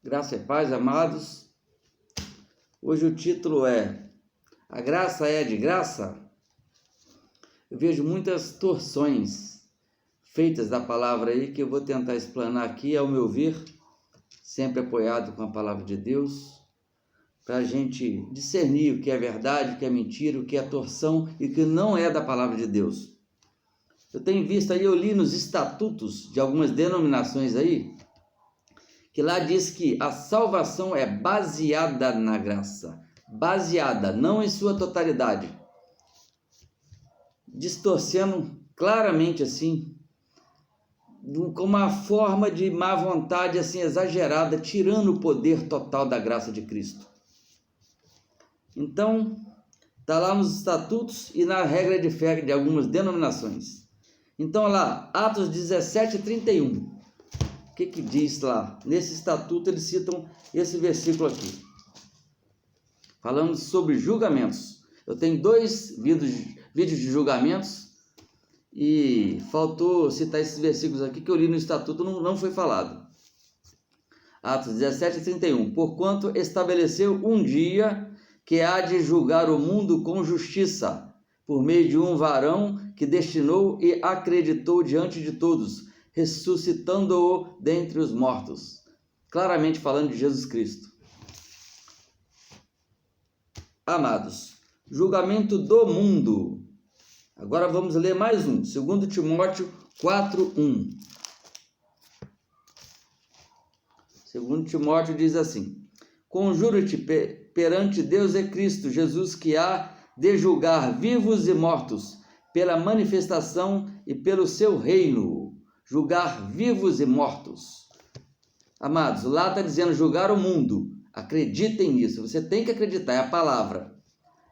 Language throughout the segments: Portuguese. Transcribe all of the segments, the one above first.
Graça e paz, amados. Hoje o título é A Graça é de Graça? Eu vejo muitas torções feitas da palavra aí que eu vou tentar explanar aqui, ao meu ver, sempre apoiado com a palavra de Deus, para a gente discernir o que é verdade, o que é mentira, o que é torção e o que não é da palavra de Deus. Eu tenho visto aí, eu li nos estatutos de algumas denominações aí, que lá diz que a salvação é baseada na graça, baseada, não em sua totalidade, distorcendo claramente assim, com uma forma de má vontade assim exagerada, tirando o poder total da graça de Cristo. Então, está lá nos estatutos e na regra de fé de algumas denominações. Então lá, Atos 17:31. O que diz lá? Nesse estatuto eles citam esse versículo aqui, falando sobre julgamentos. Eu tenho 2 vídeos de julgamentos e faltou citar esses versículos aqui que eu li no estatuto, não foi falado. Atos 17:31. Porquanto estabeleceu um dia que há de julgar o mundo com justiça, por meio de um varão que destinou e acreditou diante de todos, ressuscitando-o dentre os mortos. Claramente falando de Jesus Cristo. Amados, julgamento do mundo. Agora vamos ler mais um, 2 Timóteo 4:1. 2 Timóteo diz assim: Conjuro-te perante Deus e Cristo Jesus, que há de julgar vivos e mortos, pela manifestação e pelo seu reino. Julgar vivos e mortos. Amados, lá está dizendo julgar o mundo. Acreditem nisso, você tem que acreditar, é a palavra.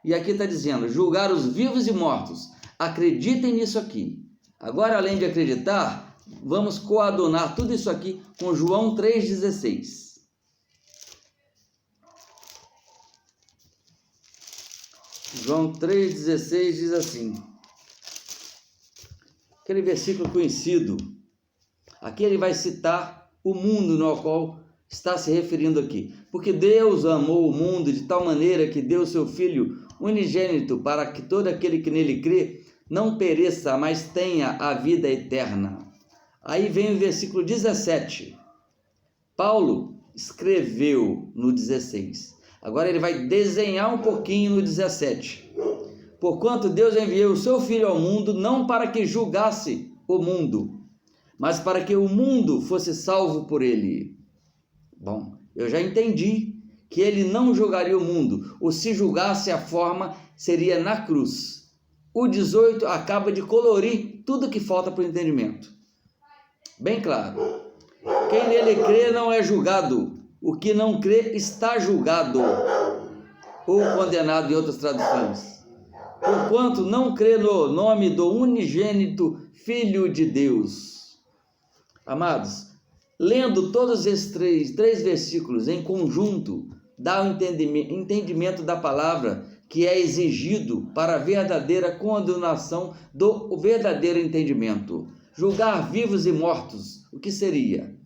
E aqui está dizendo julgar os vivos e mortos. Acreditem nisso aqui. Agora, além de acreditar, vamos coadunar tudo isso aqui com João 3,16. João 3,16 diz assim, aquele versículo conhecido. Aqui ele vai citar o mundo no qual está se referindo aqui. Porque Deus amou o mundo de tal maneira que deu seu Filho unigênito para que todo aquele que nele crê não pereça, mas tenha a vida eterna. Aí vem o versículo 17. Paulo escreveu no 16. Agora ele vai desenhar um pouquinho no 17. Porquanto Deus enviou o seu Filho ao mundo, não para que julgasse o mundo, mas para que o mundo fosse salvo por ele. Bom, eu já entendi que ele não julgaria o mundo, ou se julgasse a forma seria na cruz. O 18 acaba de colorir tudo que falta para o entendimento. Bem claro. Quem nele crê não é julgado, o que não crê está julgado, ou condenado em outras traduções. Porquanto não crê no nome do unigênito Filho de Deus. Amados, lendo todos esses três versículos em conjunto, dá o entendimento da palavra que é exigido para a verdadeira condenação do verdadeiro entendimento. Julgar vivos e mortos, o que seria?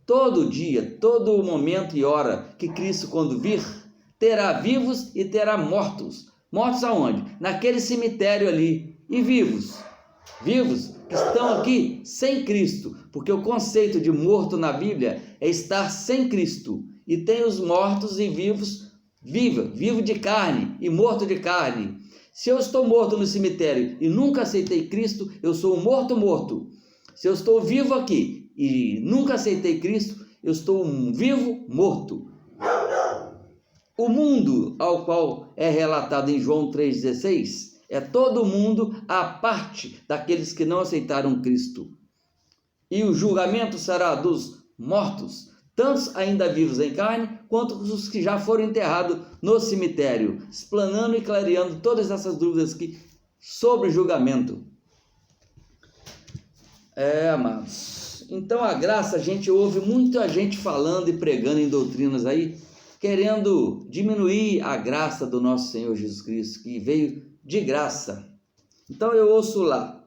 Todo dia, todo momento e hora que Cristo, quando vir, terá vivos e terá mortos. Mortos aonde? Naquele cemitério ali. E vivos? Vivos que estão aqui sem Cristo, porque o conceito de morto na Bíblia é estar sem Cristo. E tem os mortos e vivos, vivo de carne e morto de carne. Se eu estou morto no cemitério e nunca aceitei Cristo, eu sou um morto. Se eu estou vivo aqui e nunca aceitei Cristo, eu estou um vivo morto. O mundo ao qual é relatado em João 3,16 é todo mundo à parte daqueles que não aceitaram Cristo. E o julgamento será dos mortos, tantos ainda vivos em carne, quanto os que já foram enterrados no cemitério, explanando e clareando todas essas dúvidas aqui sobre julgamento. Amados. Então a graça, a gente ouve muita gente falando e pregando em doutrinas aí, querendo diminuir a graça do nosso Senhor Jesus Cristo, que veio de graça. Então eu ouço lá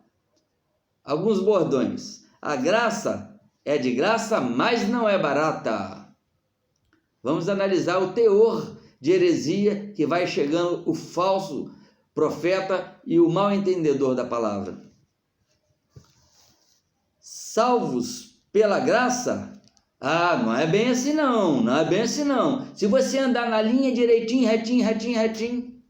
alguns bordões. A graça é de graça, mas não é barata. Vamos analisar o teor de heresia que vai chegando o falso profeta e o mal entendedor da palavra. Salvos pela graça? Não é bem assim não, não é bem assim não. Se você andar na linha direitinho, retinho,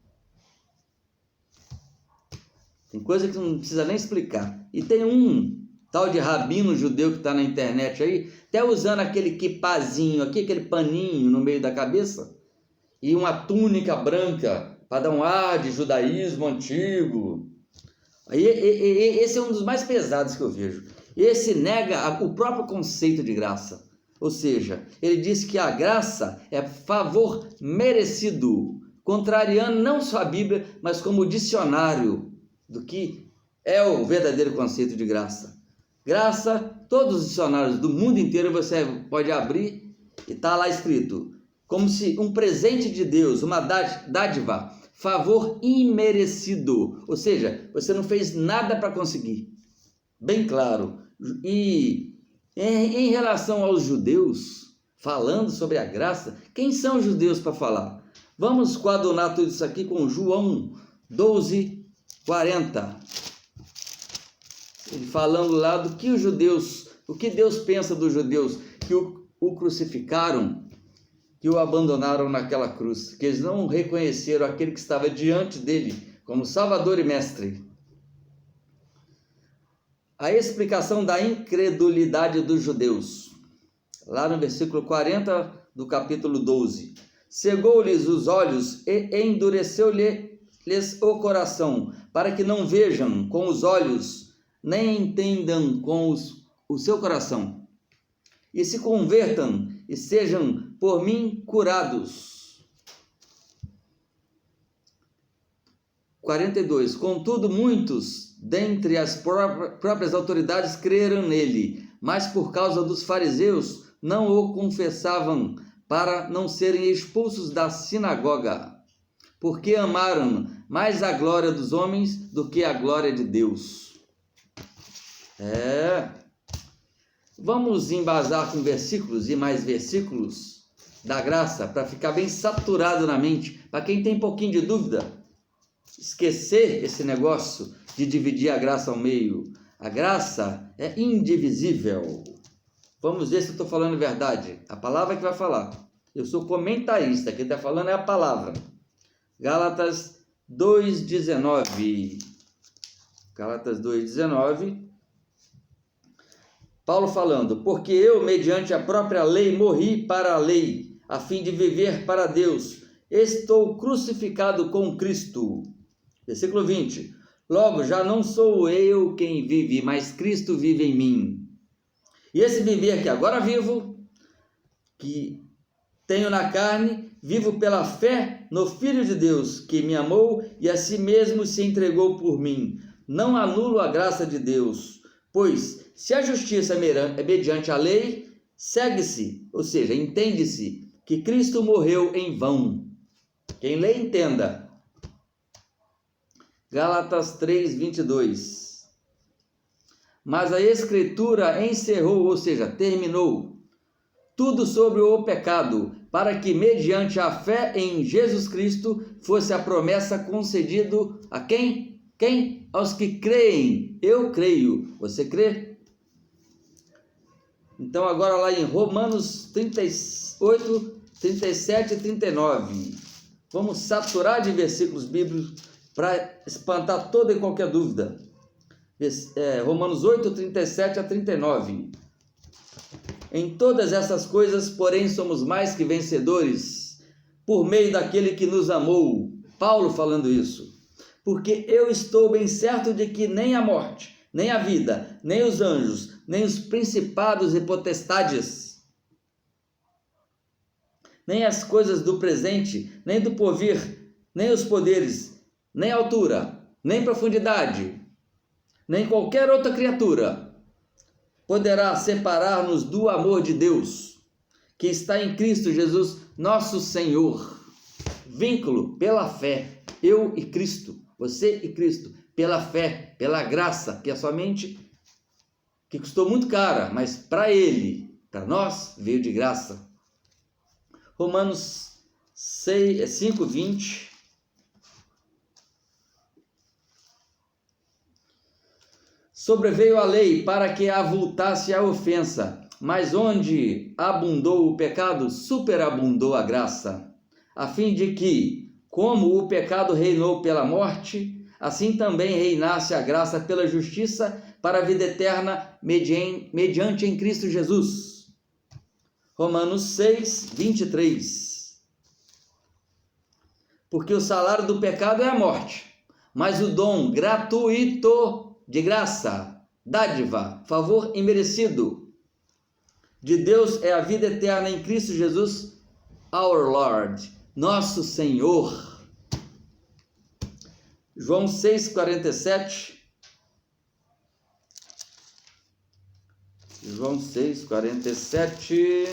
tem coisa que não precisa nem explicar. E tem um tal de rabino judeu que está na internet aí, até usando aquele quipazinho aqui, aquele paninho no meio da cabeça, e uma túnica branca, para dar um ar de judaísmo antigo. Esse é um dos mais pesados que eu vejo. Esse nega o próprio conceito de graça. Ou seja, ele diz que a graça é favor merecido, contrariando não só a Bíblia, mas como o dicionário do que é o verdadeiro conceito de graça. Graça, todos os dicionários do mundo inteiro você pode abrir e está lá escrito, como se um presente de Deus, uma dádiva, favor imerecido, ou seja, você não fez nada para conseguir. Bem claro. E em relação aos judeus, falando sobre a graça, quem são os judeus para falar? Vamos coadunar tudo isso aqui com João 12:40. Ele falando lá do que os judeus, o que Deus pensa dos judeus que o crucificaram, que o abandonaram naquela cruz, que eles não reconheceram aquele que estava diante dele como Salvador e Mestre. A explicação da incredulidade dos judeus, lá no versículo 40 do capítulo 12. Cegou-lhes os olhos e endureceu-lhes o coração, para que não vejam com os olhos, nem entendam com o seu coração, e se convertam e sejam por mim curados. 42. Contudo, muitos dentre as próprias autoridades creram nele, mas por causa dos fariseus não o confessavam, para não serem expulsos da sinagoga, porque amaram mais a glória dos homens do que a glória de Deus. Vamos embasar com versículos e mais versículos da graça, para ficar bem saturado na mente, para quem tem um pouquinho de dúvida, esquecer esse negócio de dividir a graça ao meio. A graça é indivisível. Vamos ver se eu estou falando verdade. A palavra que vai falar. Eu sou comentarista, quem está falando é a palavra. Gálatas 2:19. Gálatas 2:19. Paulo falando, porque eu, mediante a própria lei, morri para a lei, a fim de viver para Deus. Estou crucificado com Cristo. Versículo 20. Logo, já não sou eu quem vive, mas Cristo vive em mim. E esse viver que agora vivo, que tenho na carne, vivo pela fé no Filho de Deus, que me amou e a si mesmo se entregou por mim. Não anulo a graça de Deus, pois se a justiça é mediante a lei, segue-se, ou seja, entende-se, que Cristo morreu em vão. Quem lê, entenda. Gálatas 3:22. Mas a Escritura encerrou, ou seja, terminou, tudo sobre o pecado, para que mediante a fé em Jesus Cristo fosse a promessa concedida a quem? Quem? Aos que creem. Eu creio. Você crê? Então agora lá em Romanos 38, 37 e 39. Vamos saturar de versículos bíblicos para espantar toda e qualquer dúvida. Romanos 8, 37 a 39. Em todas essas coisas, porém, somos mais que vencedores, por meio daquele que nos amou. Paulo falando isso. Porque eu estou bem certo de que nem a morte, nem a vida, nem os anjos, nem os principados e potestades, nem as coisas do presente, nem do porvir, nem os poderes, nem altura, nem profundidade, nem qualquer outra criatura poderá separar-nos do amor de Deus, que está em Cristo Jesus, nosso Senhor. Vínculo pela fé, eu e Cristo, você e Cristo, pela fé, pela graça, que é somente, que custou muito cara, mas para Ele, para nós, veio de graça. Romanos 5:20. Sobreveio a lei para que avultasse a ofensa, mas onde abundou o pecado, superabundou a graça, a fim de que, como o pecado reinou pela morte, assim também reinasse a graça pela justiça para a vida eterna mediante em Cristo Jesus. Romanos 6:23. Porque o salário do pecado é a morte, mas o dom gratuito de graça, dádiva, favor imerecido de Deus é a vida eterna em Cristo Jesus, our Lord, nosso Senhor. João 6:47. João 6:47.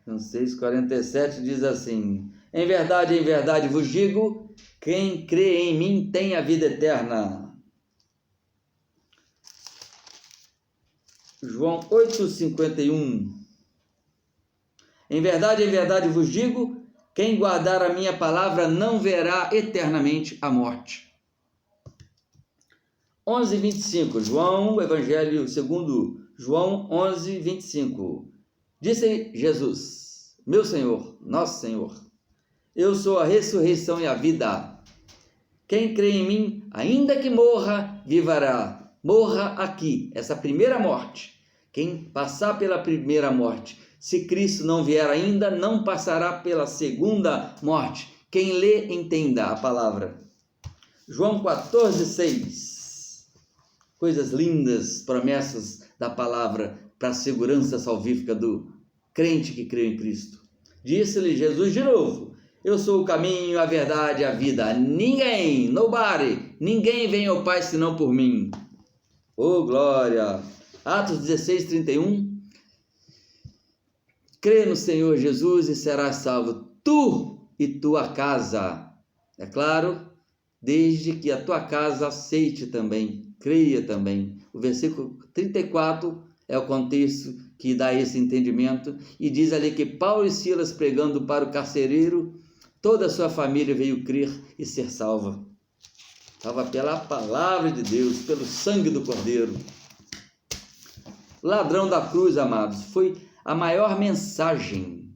João 6:47 diz assim: em verdade vos digo, quem crê em mim tem a vida eterna. João 8:51. Em verdade vos digo, quem guardar a minha palavra não verá eternamente a morte. 11:25. João, Evangelho segundo João 11:25. Disse Jesus, meu Senhor, nosso Senhor, eu sou a ressurreição e a vida. Quem crê em mim, ainda que morra, viverá. Morra aqui, essa primeira morte. Quem passar pela primeira morte, se Cristo não vier ainda, não passará pela segunda morte. Quem lê, entenda a palavra. João 14:6. Coisas lindas, promessas da palavra para a segurança salvífica do crente que crê em Cristo. Disse-lhe Jesus de novo: eu sou o caminho, a verdade e a vida. Ninguém vem ao Pai senão por mim. Oh, glória! Atos 16:31. Crê no Senhor Jesus e serás salvo, tu e tua casa. É claro, desde que a tua casa aceite também, creia também. O versículo 34 é o contexto que dá esse entendimento, e diz ali que Paulo e Silas, pregando para o carcereiro, toda a sua família veio crer e ser salva. Estava pela palavra de Deus, pelo sangue do Cordeiro. Ladrão da cruz, amados, foi a maior mensagem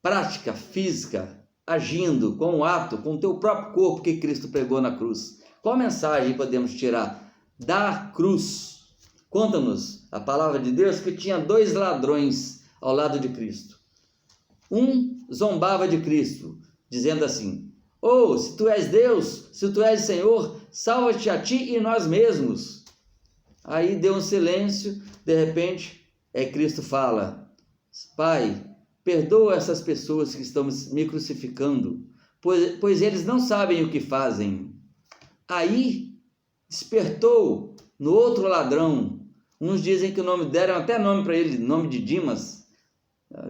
prática, física, agindo com o ato, com o teu próprio corpo que Cristo pregou na cruz. Qual mensagem podemos tirar da cruz? Conta-nos a palavra de Deus que tinha 2 ladrões ao lado de Cristo. Um zombava de Cristo, dizendo assim: oh, se tu és Deus, se tu és Senhor, salva-te a ti e nós mesmos. Aí deu um silêncio, de repente, Cristo fala: Pai, perdoa essas pessoas que estão me crucificando, pois eles não sabem o que fazem. Aí despertou no outro ladrão. Uns dizem que o nome deram até nome para ele, nome de Dimas.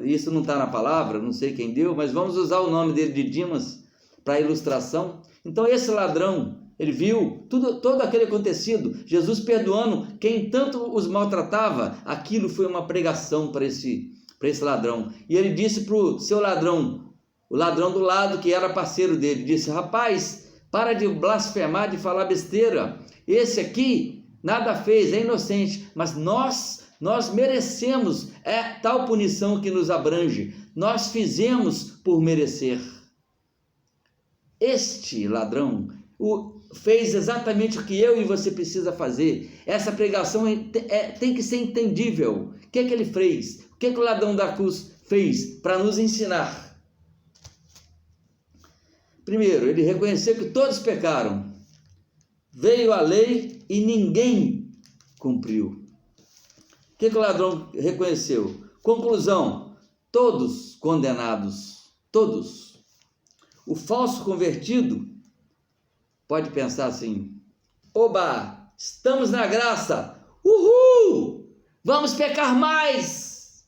Isso não está na palavra, não sei quem deu, mas vamos usar o nome dele de Dimas para ilustração. Então esse ladrão, ele viu todo aquele acontecido, Jesus perdoando quem tanto os maltratava. Aquilo foi uma pregação para esse ladrão. E ele disse para o seu ladrão, o ladrão do lado que era parceiro dele, disse: rapaz, para de blasfemar, de falar besteira. Esse aqui nada fez, é inocente, mas nós merecemos tal punição que nos abrange. Nós fizemos por merecer. Este ladrão fez exatamente o que eu e você precisa fazer. Essa pregação tem que ser entendível. O que ele fez? O que o ladrão da cruz fez para nos ensinar? Primeiro, ele reconheceu que todos pecaram. Veio a lei e ninguém cumpriu. O que o ladrão reconheceu? Conclusão: todos condenados. Todos. O falso convertido pode pensar assim: oba, estamos na graça, uhul, vamos pecar mais.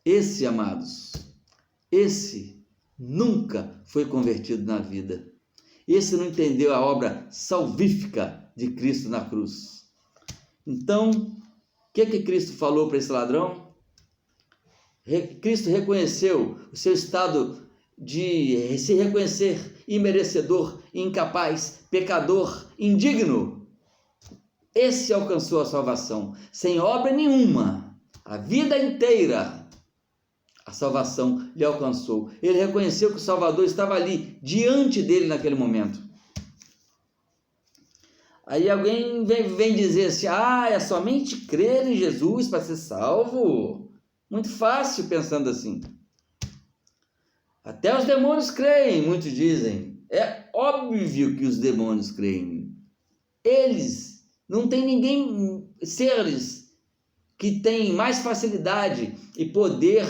Esse, amados, esse nunca foi convertido na vida. Esse não entendeu a obra salvífica de Cristo na cruz. Então, o que Cristo falou para esse ladrão? Cristo reconheceu o seu estado de se reconhecer imerecedor, incapaz, pecador, indigno. Esse alcançou a salvação, sem obra nenhuma, a vida inteira. A salvação lhe alcançou. Ele reconheceu que o Salvador estava ali, diante dele naquele momento. Aí alguém vem dizer assim, é somente crer em Jesus para ser salvo? Muito fácil pensando assim. Até os demônios creem, muitos dizem. É óbvio que os demônios creem. Eles, não tem ninguém, seres que têm mais facilidade e poder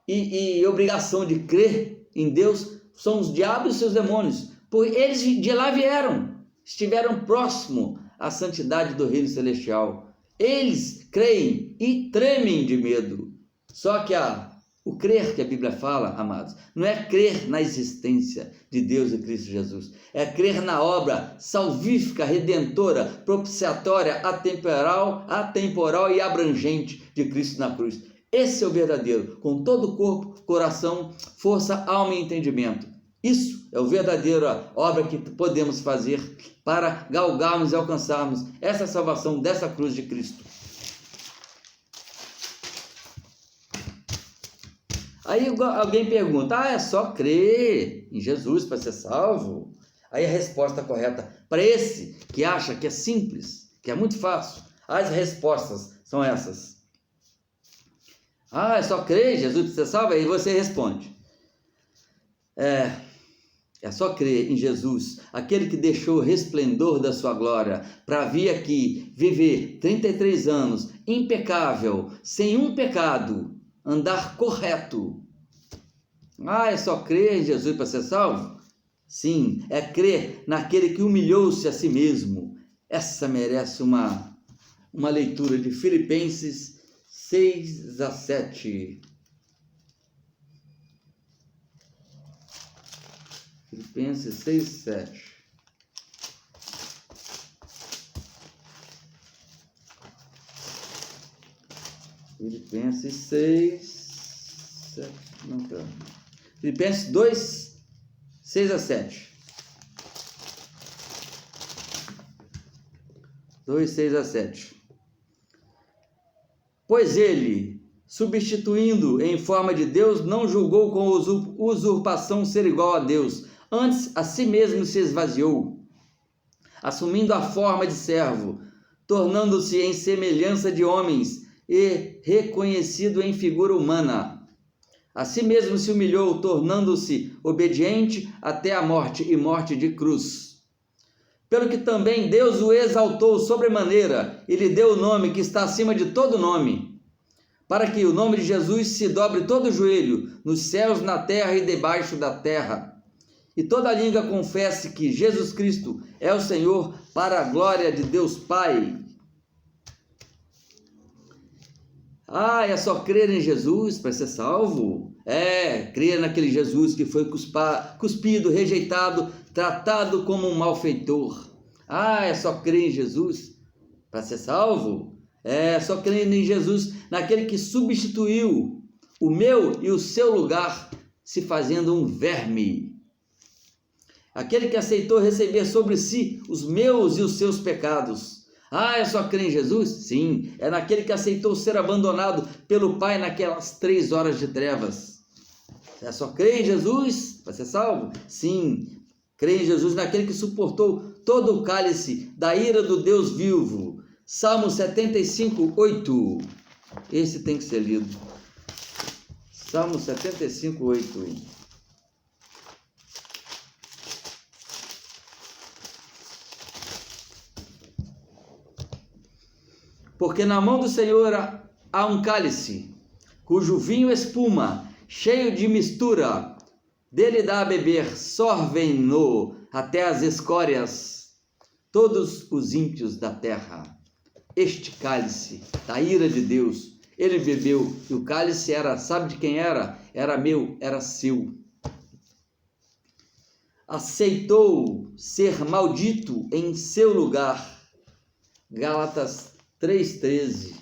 e obrigação de crer em Deus, são os diabos e seus demônios. Por eles de lá vieram, estiveram próximo à santidade do reino celestial. Eles creem e tremem de medo. Só que o crer que a Bíblia fala, amados, não é crer na existência de Deus e Cristo Jesus. É crer na obra salvífica, redentora, propiciatória, atemporal e abrangente de Cristo na cruz. Esse é o verdadeiro, com todo o corpo, coração, força, alma e entendimento. Isso é a verdadeira obra que podemos fazer para galgarmos e alcançarmos essa salvação dessa cruz de Cristo. Aí alguém pergunta, é só crer em Jesus para ser salvo? Aí a resposta correta para esse que acha que é simples, que é muito fácil, as respostas são essas. É só crer em Jesus para ser salvo? Aí você responde. É só crer em Jesus, aquele que deixou o resplendor da sua glória para vir aqui, viver 33 anos, impecável, sem um pecado, andar correto. É só crer em Jesus para ser salvo? Sim, é crer naquele que humilhou-se a si mesmo. Essa merece uma leitura de Filipenses 6-7. Filipenses 6:7. Filipenses 6:7. Não tá. Filipenses 2:6-7. 2:6-7. Pois ele, substituindo em forma de Deus, não julgou com usurpação ser igual a Deus, antes a si mesmo se esvaziou, assumindo a forma de servo, tornando-se em semelhança de homens e reconhecido em figura humana. A si mesmo se humilhou, tornando-se obediente até a morte e morte de cruz. Pelo que também Deus o exaltou sobremaneira e lhe deu o nome que está acima de todo nome, para que o nome de Jesus se dobre todo o joelho, nos céus, na terra e debaixo da terra, e toda língua confesse que Jesus Cristo é o Senhor, para a glória de Deus Pai. É só crer em Jesus para ser salvo? Crer naquele Jesus que foi cuspido, rejeitado, tratado como um malfeitor. É só crer em Jesus para ser salvo? Só crer em Jesus, naquele que substituiu o meu e o seu lugar, se fazendo um verme. Aquele que aceitou receber sobre si os meus e os seus pecados. É só crer em Jesus? Sim, é naquele que aceitou ser abandonado pelo Pai naquelas 3 horas de trevas. É só crer em Jesus para ser salvo? Sim, crer em Jesus, naquele que suportou todo o cálice da ira do Deus vivo. Salmo 75:8. Esse tem que ser lido. Salmo 75:8. Porque na mão do Senhor há um cálice, cujo vinho espuma, cheio de mistura, dele dá a beber, sorvem-no até as escórias, todos os ímpios da terra. Este cálice da ira de Deus, ele bebeu, e o cálice era, sabe de quem era? Era meu, era seu. Aceitou ser maldito em seu lugar. Gálatas 3,13.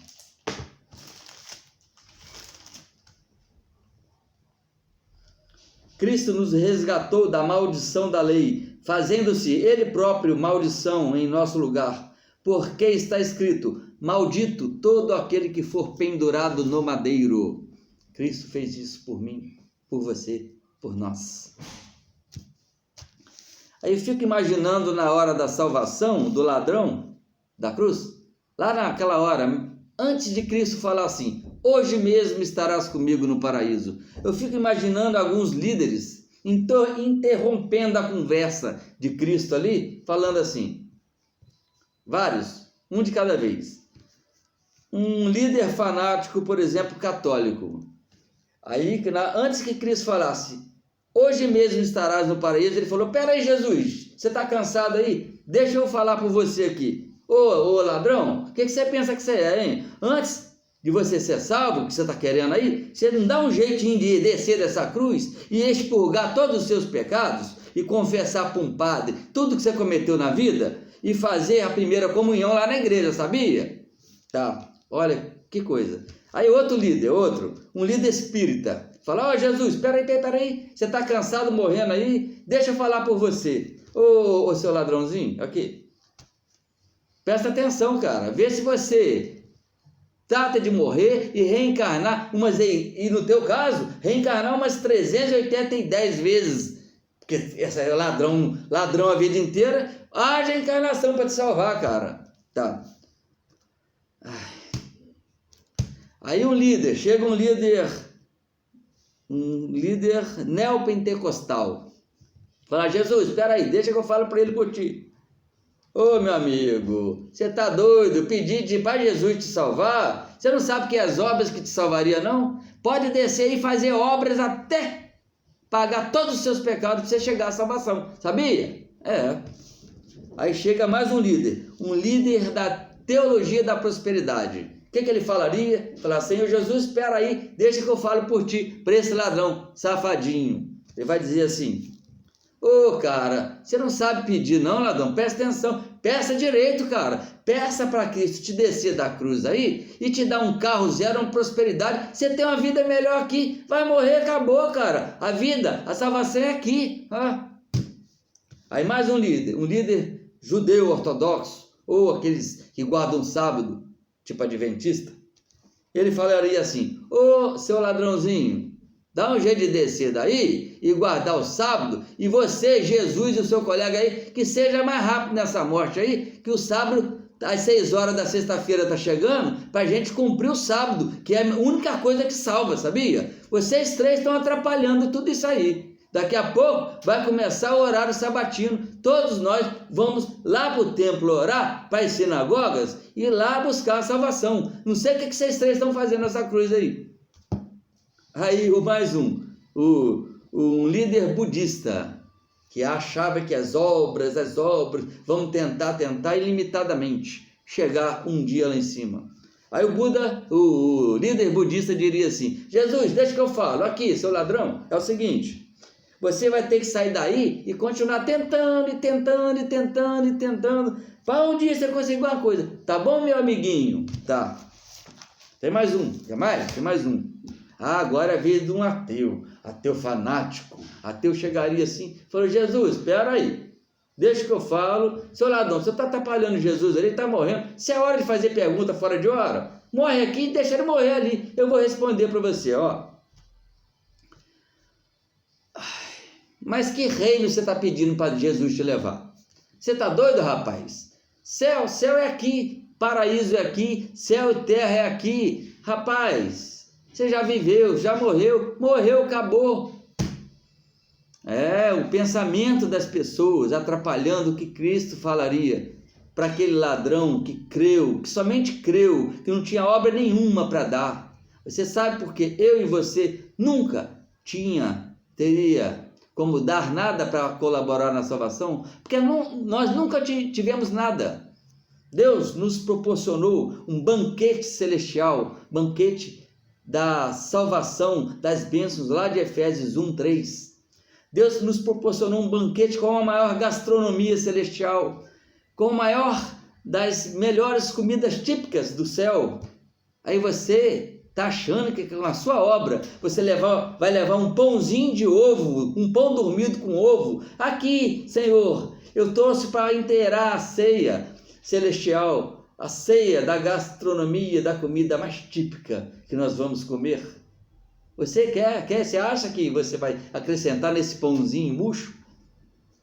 Cristo nos resgatou da maldição da lei, fazendo-se Ele próprio maldição em nosso lugar, porque está escrito: maldito todo aquele que for pendurado no madeiro. Cristo fez isso por mim, por você, por nós. Aí eu fico imaginando na hora da salvação do ladrão da cruz, lá naquela hora, antes de Cristo falar assim: hoje mesmo estarás comigo no paraíso. Eu fico imaginando alguns líderes interrompendo a conversa de Cristo ali, falando assim, vários, um de cada vez. Um líder fanático, por exemplo, católico. Aí, antes que Cristo falasse: hoje mesmo estarás no paraíso, ele falou: pera aí, Jesus, você está cansado aí? Deixa eu falar por você aqui. Ô ladrão, o que você pensa que você é, hein? Antes de você ser salvo, o que você está querendo aí, você não dá um jeitinho de descer dessa cruz e expurgar todos os seus pecados e confessar para um padre tudo que você cometeu na vida e fazer a primeira comunhão lá na igreja, sabia? Tá, olha que coisa. Aí outro líder, um líder espírita, fala: ó Jesus, peraí, você está cansado, morrendo aí? Deixa eu falar por você. Ô seu ladrãozinho, aqui. Presta atenção, cara, vê se você trata de morrer e reencarnar, e no teu caso, reencarnar umas 310 vezes, porque essa é ladrão a vida inteira, haja encarnação para te salvar, cara. Tá. Aí chega um líder neopentecostal, fala: Jesus, espera aí, deixa que eu falo para ele por ti. Ô meu amigo, você tá doido? Pedir para Jesus te salvar? Você não sabe que é as obras que te salvaria, não? Pode descer e fazer obras até pagar todos os seus pecados para você chegar à salvação, sabia? É. Aí chega mais um líder da teologia da prosperidade. O que ele falaria? Falar: Senhor Jesus, espera aí, deixa que eu falo por ti, para esse ladrão, safadinho. Ele vai dizer assim: ô cara, você não sabe pedir não, ladrão? Presta atenção, peça direito, cara. Peça para Cristo te descer da cruz aí e te dar um carro zero, uma prosperidade. Você tem uma vida melhor aqui, vai morrer, acabou, cara. A vida, a salvação é aqui. Aí mais um líder judeu ortodoxo, ou aqueles que guardam o sábado, tipo adventista. Ele falaria assim: ô seu ladrãozinho, dá um jeito de descer daí e guardar o sábado, e você, Jesus e o seu colega aí, que seja mais rápido nessa morte aí, que o sábado, às 6 horas da sexta-feira está chegando, para a gente cumprir o sábado, que é a única coisa que salva, sabia? Vocês 3 estão atrapalhando tudo isso aí. Daqui a pouco vai começar o horário sabatino, todos nós vamos lá para o templo orar, para as sinagogas, e lá buscar a salvação. Não sei o que vocês 3 estão fazendo nessa cruz aí. Aí um líder budista, que achava que as obras, vão tentar ilimitadamente chegar um dia lá em cima. Aí o líder budista diria assim: Jesus, deixa que eu falo, aqui, seu ladrão, é o seguinte, você vai ter que sair daí e continuar tentando, para um dia você conseguir alguma coisa, tá bom, meu amiguinho? Tá. Tem mais um, quer mais? Tem mais um. Agora é a vez de um ateu fanático. Ateu chegaria assim, falou: Jesus, espera aí, deixa que eu falo. Seu ladrão, você está atrapalhando Jesus ali, ele está morrendo. Se é hora de fazer pergunta fora de hora, morre aqui e deixa ele morrer ali. Eu vou responder para você, ó. Mas que reino você está pedindo para Jesus te levar? Você está doido, rapaz? Céu é aqui, paraíso é aqui, céu e terra é aqui. Rapaz, você já viveu, já morreu, acabou. O pensamento das pessoas atrapalhando o que Cristo falaria para aquele ladrão que creu, que somente creu, que não tinha obra nenhuma para dar. Você sabe por que eu e você nunca teria como dar nada para colaborar na salvação? Porque nós nunca tivemos nada. Deus nos proporcionou um banquete celestial, banquete da salvação, das bênçãos, lá de Efésios 1:3. Deus nos proporcionou um banquete com a maior gastronomia celestial, com a maior das melhores comidas típicas do céu. Aí você está achando que com a sua obra você vai levar um pãozinho de ovo, um pão dormido com ovo. Aqui, Senhor, eu trouxe para inteirar a ceia celestial, a ceia da gastronomia, da comida mais típica que nós vamos comer. Você quer? Você acha que você vai acrescentar nesse pãozinho murcho?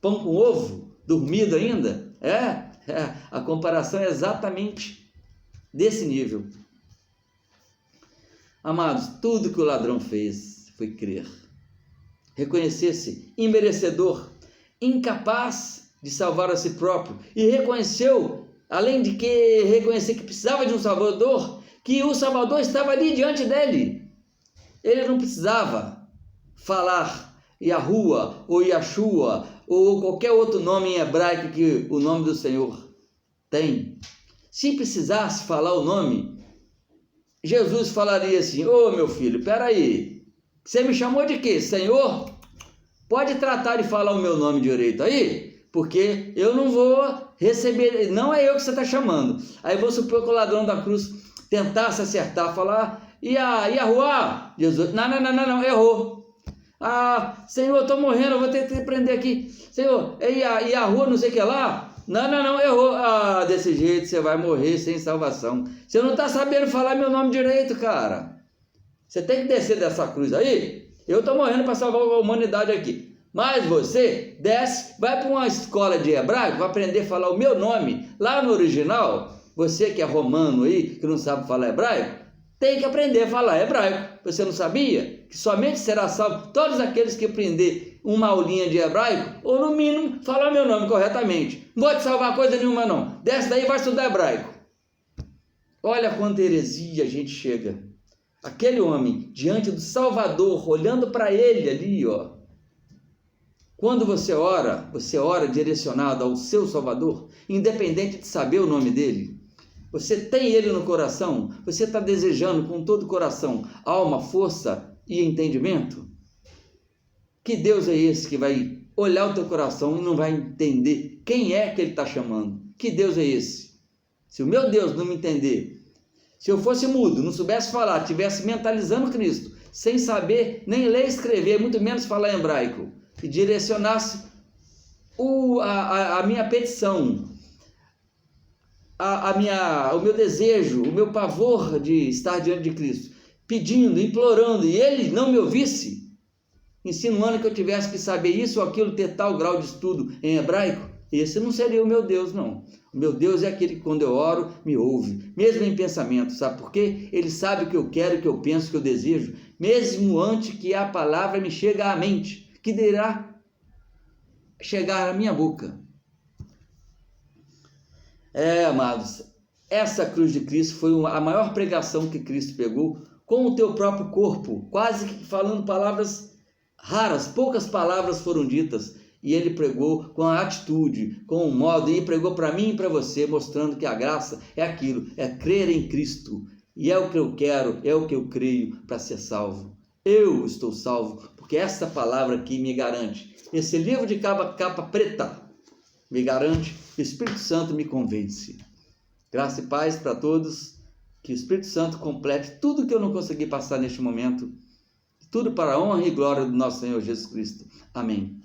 Pão com ovo, dormido ainda? A comparação é exatamente desse nível. Amados, tudo que o ladrão fez foi crer. Reconhecer-se imerecedor, incapaz de salvar a si próprio, e reconheceu, além de que reconhecer que precisava de um Salvador, que o Salvador estava ali diante dele. Ele não precisava falar Yahuwah ou Yeshua ou qualquer outro nome em hebraico que o nome do Senhor tem. Se precisasse falar o nome, Jesus falaria assim: ô meu filho, peraí, você me chamou de quê? Senhor? Pode tratar de falar o meu nome direito aí, porque eu não vou receber, não é eu que você está chamando. Aí vou supor que o ladrão da cruz tentasse acertar, falar Yahuwah, Jesus, não, errou. Senhor, eu estou morrendo, eu vou ter que prender aqui. Senhor, Yahuwah, não sei o que lá. Não, errou. Desse jeito você vai morrer sem salvação. Você não está sabendo falar meu nome direito, cara. Você tem que descer dessa cruz aí. Eu estou morrendo para salvar a humanidade aqui. Mas você desce, vai para uma escola de hebraico, vai aprender a falar o meu nome lá no original. Você que é romano aí, que não sabe falar hebraico, tem que aprender a falar hebraico. Você não sabia que somente será salvo todos aqueles que aprender uma aulinha de hebraico, ou no mínimo falar meu nome corretamente. Não vou te salvar coisa nenhuma não. Desce daí e vai estudar hebraico. Olha quanta heresia a gente chega. Aquele homem diante do Salvador, olhando para ele ali, ó. Quando você ora direcionado ao seu Salvador, independente de saber o nome dele. Você tem ele no coração? Você está desejando com todo o coração, alma, força e entendimento? Que Deus é esse que vai olhar o teu coração e não vai entender quem é que ele está chamando? Que Deus é esse? Se o meu Deus não me entender, se eu fosse mudo, não soubesse falar, estivesse mentalizando Cristo, sem saber nem ler e escrever, muito menos falar hebraico, e direcionasse a minha petição, o meu desejo, o meu pavor de estar diante de Cristo, pedindo, implorando, e ele não me ouvisse, insinuando que eu tivesse que saber isso ou aquilo, ter tal grau de estudo em hebraico, esse não seria o meu Deus, não. O meu Deus é aquele que quando eu oro, me ouve, mesmo em pensamento, sabe por quê? Ele sabe o que eu quero, o que eu penso, o que eu desejo, mesmo antes que a palavra me chegue à mente, que dirá chegar à minha boca. Amados, essa cruz de Cristo foi a maior pregação que Cristo pegou com o teu próprio corpo, quase que falando palavras raras, poucas palavras foram ditas, e ele pregou com a atitude, com o modo, e pregou para mim e para você, mostrando que a graça é aquilo, é crer em Cristo, e é o que eu quero, é o que eu creio para ser salvo. Eu estou salvo, porque essa palavra aqui me garante, esse livro de capa preta me garante, o Espírito Santo me convence. Graça e paz para todos, que o Espírito Santo complete tudo que eu não consegui passar neste momento, tudo para a honra e glória do nosso Senhor Jesus Cristo. Amém.